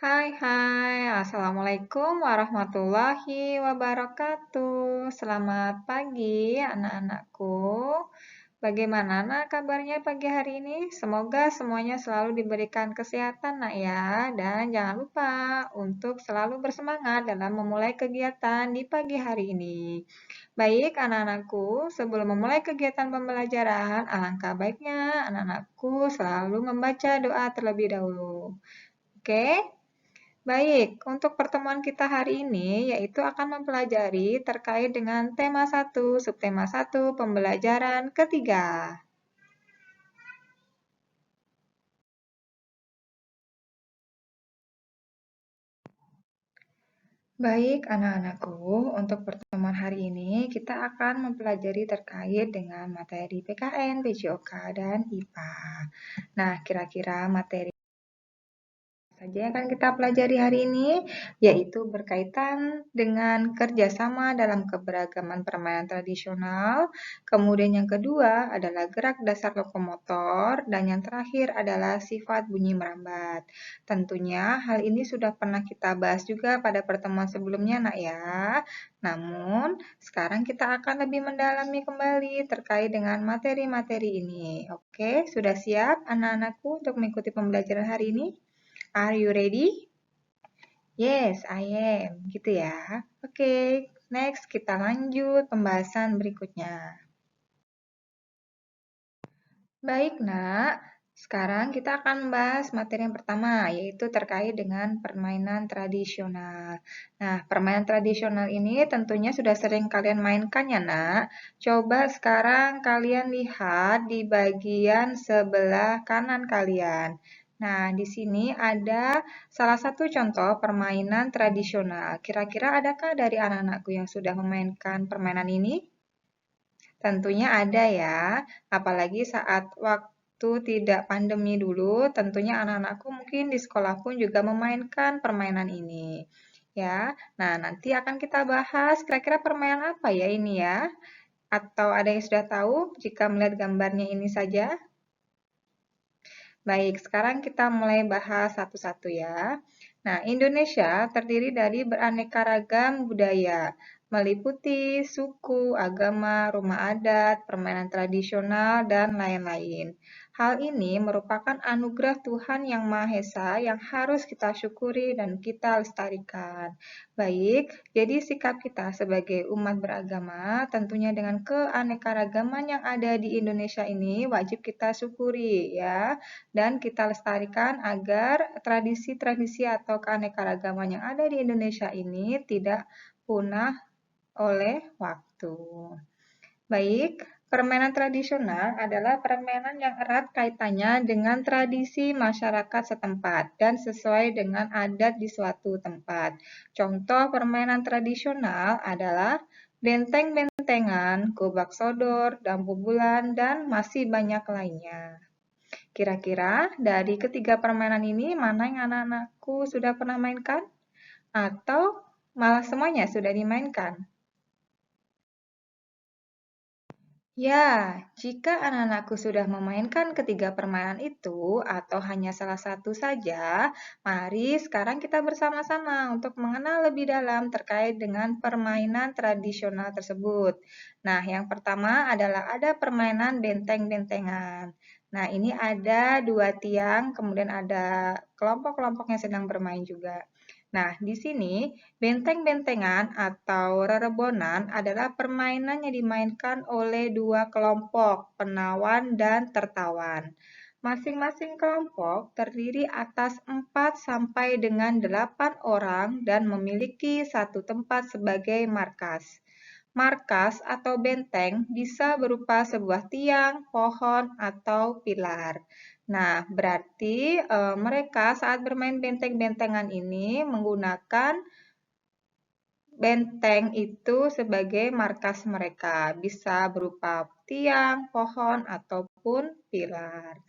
Hai, Assalamualaikum warahmatullahi wabarakatuh. Selamat pagi, anak-anakku. Bagaimana nak kabarnya pagi hari ini? Semoga semuanya selalu diberikan kesehatan, nak ya. Dan jangan lupa untuk selalu bersemangat dalam memulai kegiatan di pagi hari ini. Baik, anak-anakku, sebelum memulai kegiatan pembelajaran, alangkah baiknya anak-anakku selalu membaca doa terlebih dahulu. Oke? Baik, untuk pertemuan kita hari ini yaitu akan mempelajari terkait dengan tema 1, subtema 1, pembelajaran ketiga. Baik, anak-anakku, untuk pertemuan hari ini kita akan mempelajari terkait dengan materi PKN, PJOK, dan IPA. Nah, kira-kira materi saja yang akan kita pelajari hari ini, yaitu berkaitan dengan kerjasama dalam keberagaman permainan tradisional. Kemudian yang kedua adalah gerak dasar lokomotor, dan yang terakhir adalah sifat bunyi merambat. Tentunya hal ini sudah pernah kita bahas juga pada pertemuan sebelumnya, nak ya. Namun, sekarang kita akan lebih mendalami kembali terkait dengan materi-materi ini. Oke, sudah siap anak-anakku untuk mengikuti pembelajaran hari ini? Are you ready? Yes, I am. Gitu ya. Oke, next kita lanjut pembahasan berikutnya. Baik, nak. Sekarang kita akan membahas materi yang pertama, yaitu terkait dengan permainan tradisional. Nah, permainan tradisional ini tentunya sudah sering kalian mainkan ya, nak. Coba sekarang kalian lihat di bagian sebelah kanan kalian. Nah, di sini ada salah satu contoh permainan tradisional. Kira-kira adakah dari anak-anakku yang sudah memainkan permainan ini? Tentunya ada ya, apalagi saat waktu tidak pandemi dulu, tentunya anak-anakku mungkin di sekolah pun juga memainkan permainan ini. Ya, nah nanti akan kita bahas kira-kira permainan apa ya ini ya? Atau ada yang sudah tahu jika melihat gambarnya ini saja? Baik, sekarang kita mulai bahas satu-satu ya. Nah, Indonesia terdiri dari beraneka ragam budaya, meliputi suku, agama, rumah adat, permainan tradisional, dan lain-lain. Hal ini merupakan anugerah Tuhan Yang Maha Esa yang harus kita syukuri dan kita lestarikan. Baik, jadi sikap kita sebagai umat beragama tentunya dengan keanekaragaman yang ada di Indonesia ini wajib kita syukuri ya dan kita lestarikan agar tradisi-tradisi atau keanekaragaman yang ada di Indonesia ini tidak punah oleh waktu. Baik, permainan tradisional adalah permainan yang erat kaitannya dengan tradisi masyarakat setempat dan sesuai dengan adat di suatu tempat. Contoh permainan tradisional adalah benteng-bentengan, gobak sodor, dampu bulan, dan masih banyak lainnya. Kira-kira dari ketiga permainan ini mana yang anak-anakku sudah pernah mainkan? Atau malah semuanya sudah dimainkan? Ya, jika anak-anakku sudah memainkan ketiga permainan itu atau hanya salah satu saja, mari sekarang kita bersama-sama untuk mengenal lebih dalam terkait dengan permainan tradisional tersebut. Nah, yang pertama adalah ada permainan benteng-bentengan. Nah, ini ada dua tiang, kemudian ada kelompok-kelompok yang sedang bermain juga. Nah, di sini benteng-bentengan atau rerebonan adalah permainan yang dimainkan oleh dua kelompok, penawan dan tertawan. Masing-masing kelompok terdiri atas 4 sampai dengan 8 orang dan memiliki satu tempat sebagai markas. Markas atau benteng bisa berupa sebuah tiang, pohon, atau pilar. Nah, berarti mereka saat bermain benteng-bentengan ini menggunakan benteng itu sebagai markas mereka, bisa berupa tiang, pohon, ataupun pilar.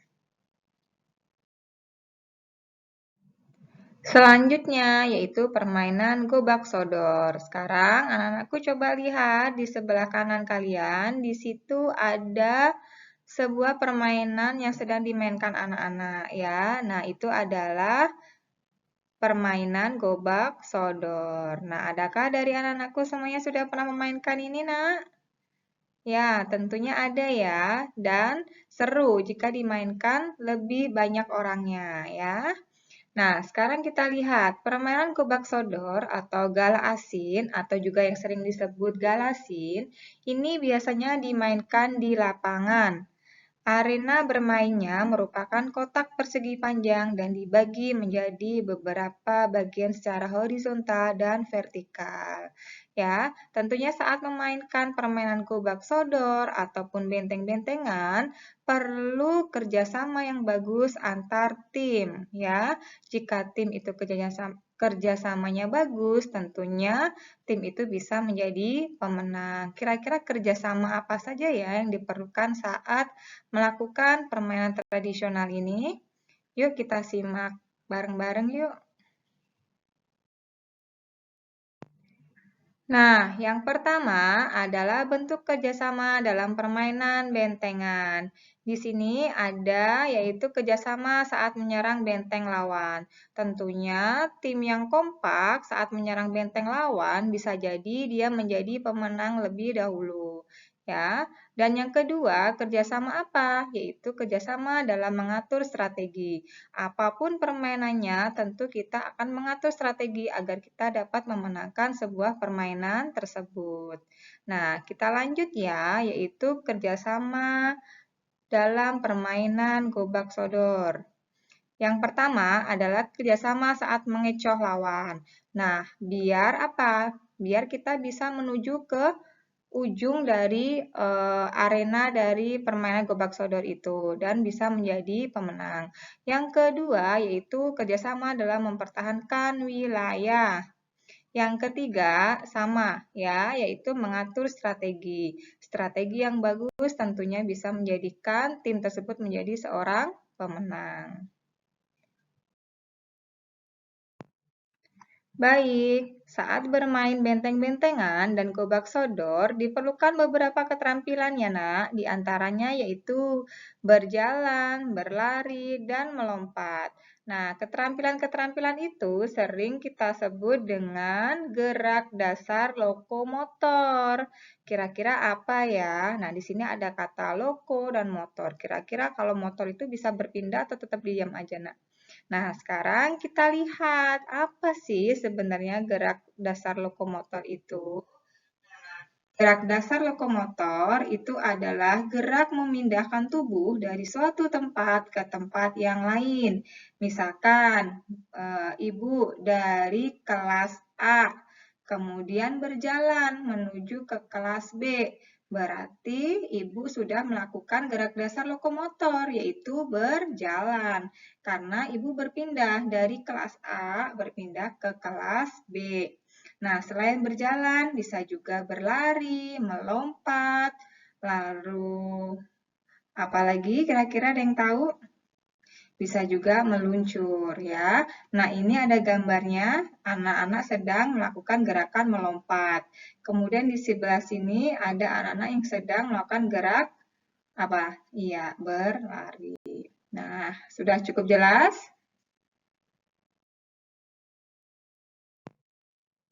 Selanjutnya yaitu permainan gobak sodor. Sekarang anak-anakku coba lihat di sebelah kanan kalian, di situ ada sebuah permainan yang sedang dimainkan anak-anak ya. Nah, itu adalah permainan gobak sodor. Nah, adakah dari anak-anakku semuanya sudah pernah memainkan ini, Nak? Ya, tentunya ada ya. Dan seru jika dimainkan lebih banyak orangnya ya. Nah, sekarang kita lihat permainan gobak sodor atau gala asin atau juga yang sering disebut galasin, ini biasanya dimainkan di lapangan. Arena bermainnya merupakan kotak persegi panjang dan dibagi menjadi beberapa bagian secara horizontal dan vertikal. Ya, tentunya saat memainkan permainan gobak sodor ataupun benteng-bentengan, perlu kerjasama yang bagus antar tim. Ya, jika tim itu kerjasamanya bagus, tentunya tim itu bisa menjadi pemenang. Kira-kira kerjasama apa saja ya yang diperlukan saat melakukan permainan tradisional ini? Yuk kita simak bareng-bareng yuk. Nah, yang pertama adalah bentuk kerjasama dalam permainan bentengan. Di sini ada yaitu kerjasama saat menyerang benteng lawan. Tentunya tim yang kompak saat menyerang benteng lawan bisa jadi dia menjadi pemenang lebih dahulu. Ya, dan yang kedua kerjasama apa? Yaitu kerjasama dalam mengatur strategi. Apapun permainannya, tentu kita akan mengatur strategi agar kita dapat memenangkan sebuah permainan tersebut. Nah, kita lanjut ya, yaitu kerjasama dalam permainan gobak sodor. Yang pertama adalah kerjasama saat mengecoh lawan. Nah, biar apa? Biar kita bisa menuju ke ujung dari arena dari permainan gobak sodor itu dan bisa menjadi pemenang. Yang kedua yaitu kerjasama dalam mempertahankan wilayah. Yang ketiga sama ya, yaitu mengatur strategi. Strategi yang bagus tentunya bisa menjadikan tim tersebut menjadi seorang pemenang. Baik, saat bermain benteng-bentengan dan gobak sodor diperlukan beberapa keterampilan ya nak, di antaranya yaitu berjalan, berlari, dan melompat. Nah, keterampilan-keterampilan itu sering kita sebut dengan gerak dasar lokomotor. Kira-kira apa ya? Nah, di sini ada kata loko dan motor. Kira-kira kalau motor itu bisa berpindah atau tetap diam aja nak? Nah, sekarang kita lihat apa sih sebenarnya gerak dasar lokomotor itu. Gerak dasar lokomotor itu adalah gerak memindahkan tubuh dari suatu tempat ke tempat yang lain. Misalkan, ibu dari kelas A, kemudian berjalan menuju ke kelas B. Berarti ibu sudah melakukan gerak dasar lokomotor, yaitu berjalan. Karena ibu berpindah dari kelas A berpindah ke kelas B. Nah, selain berjalan, bisa juga berlari, melompat, lalu apalagi kira-kira ada yang tahu? Bisa juga meluncur ya. Nah, ini ada gambarnya anak-anak sedang melakukan gerakan melompat. Kemudian di sebelah sini ada anak-anak yang sedang melakukan gerak apa? Iya, berlari. Nah, sudah cukup jelas?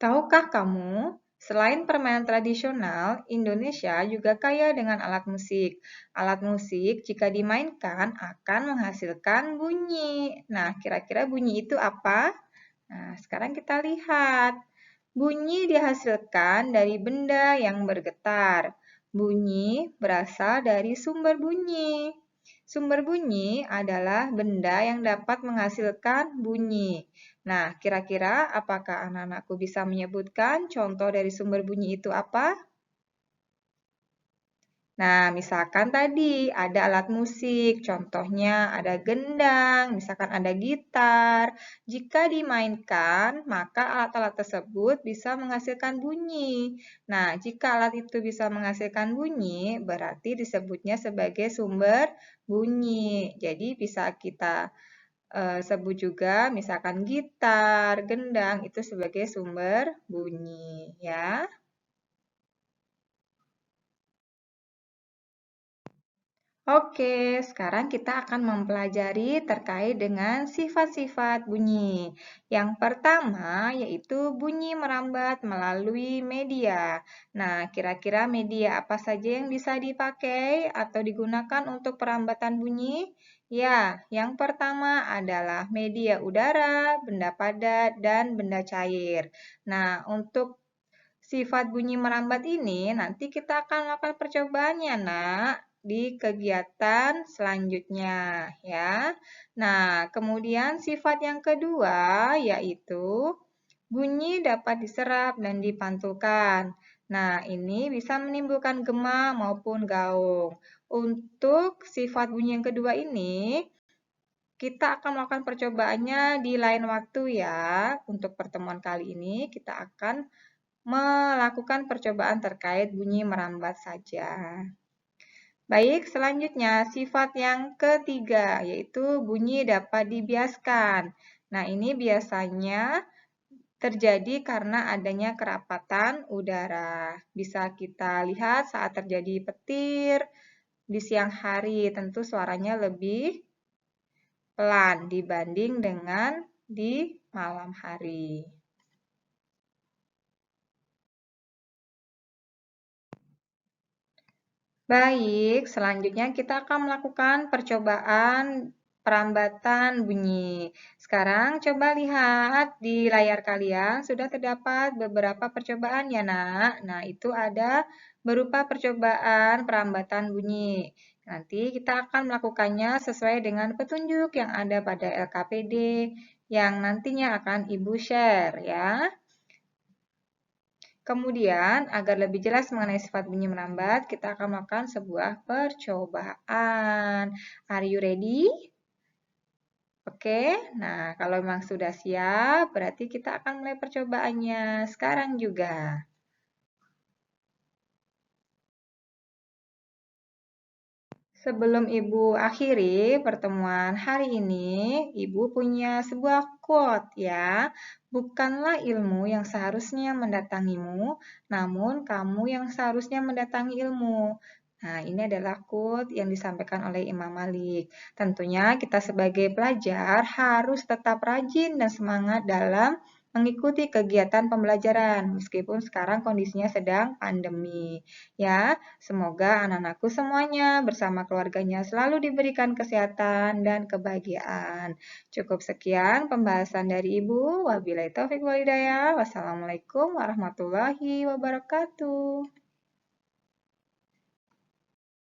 Tahukah kamu, selain permainan tradisional, Indonesia juga kaya dengan alat musik. Alat musik jika dimainkan akan menghasilkan bunyi. Nah, kira-kira bunyi itu apa? Nah, sekarang kita lihat. Bunyi dihasilkan dari benda yang bergetar. Bunyi berasal dari sumber bunyi. Sumber bunyi adalah benda yang dapat menghasilkan bunyi. Nah, kira-kira apakah anak-anakku bisa menyebutkan contoh dari sumber bunyi itu apa? Nah, misalkan tadi ada alat musik, contohnya ada gendang, misalkan ada gitar. Jika dimainkan, maka alat-alat tersebut bisa menghasilkan bunyi. Nah, jika alat itu bisa menghasilkan bunyi, berarti disebutnya sebagai sumber bunyi. Jadi bisa kita sebut juga misalkan gitar, gendang itu sebagai sumber bunyi, ya. Oke, sekarang kita akan mempelajari terkait dengan sifat-sifat bunyi. Yang pertama yaitu bunyi merambat melalui media. Nah, kira-kira media apa saja yang bisa dipakai atau digunakan untuk perambatan bunyi? Ya, yang pertama adalah media udara, benda padat, dan benda cair. Nah, untuk sifat bunyi merambat ini nanti kita akan melakukan percobaannya, Nak, di kegiatan selanjutnya, ya. Nah, kemudian sifat yang kedua yaitu bunyi dapat diserap dan dipantulkan. Nah, ini bisa menimbulkan gema maupun gaung. Untuk sifat bunyi yang kedua ini, kita akan melakukan percobaannya di lain waktu ya. Untuk pertemuan kali ini kita akan melakukan percobaan terkait bunyi merambat saja. Baik, selanjutnya sifat yang ketiga, yaitu bunyi dapat dibiaskan. Nah, ini biasanya terjadi karena adanya kerapatan udara. Bisa kita lihat saat terjadi petir di siang hari, tentu suaranya lebih pelan dibanding dengan di malam hari. Baik, selanjutnya kita akan melakukan percobaan perambatan bunyi. Sekarang coba lihat di layar kalian, sudah terdapat beberapa percobaan ya, Nak. Nah, itu ada berupa percobaan perambatan bunyi. Nanti kita akan melakukannya sesuai dengan petunjuk yang ada pada LKPD yang nantinya akan Ibu share ya. Kemudian, agar lebih jelas mengenai sifat bunyi merambat, kita akan melakukan sebuah percobaan. Are you ready? Oke, nah kalau memang sudah siap, berarti kita akan mulai percobaannya sekarang juga. Sebelum Ibu akhiri pertemuan hari ini, Ibu punya sebuah quote ya. Bukanlah ilmu yang seharusnya mendatangimu, namun kamu yang seharusnya mendatangi ilmu. Nah, ini adalah quote yang disampaikan oleh Imam Malik. Tentunya kita sebagai pelajar harus tetap rajin dan semangat dalam mengikuti kegiatan pembelajaran meskipun sekarang kondisinya sedang pandemi. Ya, semoga anak-anakku semuanya bersama keluarganya selalu diberikan kesehatan dan kebahagiaan. Cukup sekian pembahasan dari Ibu. Wabillahi taufik walhidayah. Wassalamualaikum warahmatullahi wabarakatuh.